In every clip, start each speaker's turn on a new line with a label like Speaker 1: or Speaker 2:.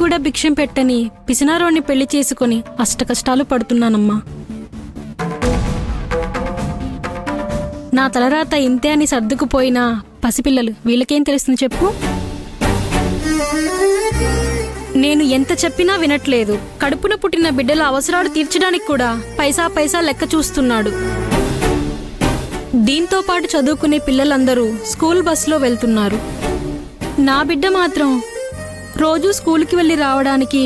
Speaker 1: కూడా భిక్షం పెట్టని పిసినారోని పెళ్లి చేసుకుని అష్టకష్టాలు పడుతున్నానమ్మా. నా తలరాత ఇంతే అని సర్దుకుపోయినా పసిపిల్లలు వీళ్ళకేం తెలుస్తుంది చెప్పు? నేను ఎంత చెప్పినా వినట్లేదు. కడుపున పుట్టిన బిడ్డల అవసరాలు తీర్చడానికి కూడా పైసా పైసా లెక్క చూస్తున్నాడు. దీంతో పాటు చదువుకునే పిల్లలందరూ స్కూల్ బస్సులో వెళ్తున్నారు. నా బిడ్డ మాత్రం రోజూ స్కూల్కి వెళ్ళి రావడానికి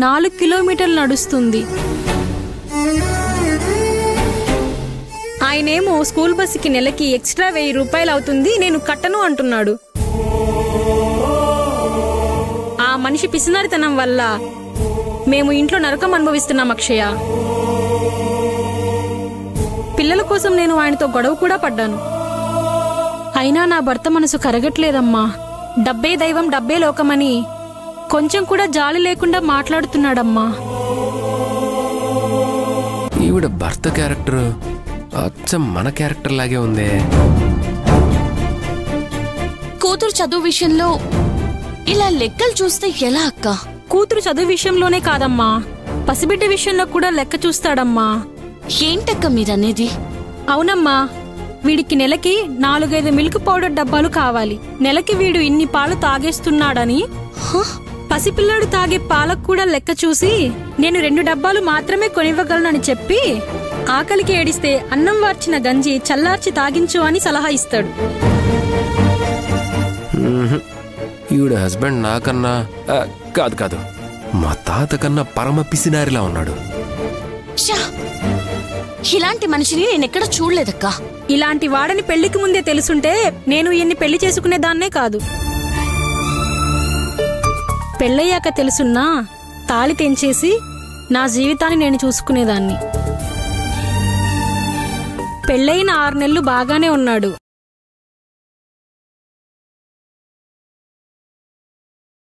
Speaker 1: 4 కిలోమీటర్లు నడుస్తుంది. ఆయనేమో స్కూల్ బస్సుకి నెలకి ఎక్స్ట్రా 1000 రూపాయలు అవుతుంది, నేను కట్టను అంటున్నాడు. ఆ మనిషి పిసినారితనం వల్ల మేము ఇంట్లో నరకం అనుభవిస్తున్నాం అక్షయ. పిల్లల కోసం నేను ఆయనతో గొడవ కూడా పడ్డాను. అయినా నా భర్త మనసు కరగట్లేదమ్మా. డబ్బే దైవం డబ్బే లోకమని కొంచెం కూడా జాలి లేకుండా మాట్లాడుతున్నాడమ్మా.
Speaker 2: ఈవిడ భర్త క్యారెక్టర్ అచ్చం మన క్యారెక్టర్ లాగే ఉందే.
Speaker 3: కూతురు చదువు విషయంలో ఇలా లెక్కలు చూస్తే ఎలా అక్క?
Speaker 1: కూతురు చదువు విషయంలోనే కాదమ్మా, పసిబిడ్డ విషయంలో కూడా లెక్క చూస్తాడమ్మా.
Speaker 3: ఏంటక్క మీరనేది?
Speaker 1: అవునమ్మా, వీడికి నెలకి 4-5 మిల్క్ పౌడర్ డబ్బాలు కావాలి. నెలకి వీడు ఇన్ని పాలు తాగేస్తున్నాడని పసిపిల్లాడు తాగే పాలకు కూడా లెక్క చూసి నేను 2 డబ్బాలు మాత్రమే కొనివ్వగలనని చెప్పి ఆకలికి ఏడిస్తే అన్నం వార్చిన గంజి చల్లార్చి తాగించు అని సలహా ఇస్తాడు.
Speaker 2: ఈవిడ హస్బెండ్ నాకన్నా కాదు మా తాత కన్నా పరమ పిసినారిలా ఉన్నాడు.
Speaker 3: ఇలాంటి మనిషిని నేనెక్కడ చూడలేదక్కా.
Speaker 1: ఇలాంటి వాడని పెళ్లికి ముందే తెలుసుంటే నేను ఈయన్ని పెళ్లి చేసుకునేదాన్నే కాదు. పెళ్ళయ్యాక తెలుసున్నా తాళి తెంచేసి నా జీవితాన్ని నేను చూసుకునేదాన్ని. పెళ్ళైన 6 నెలలు బాగానే ఉన్నాడు.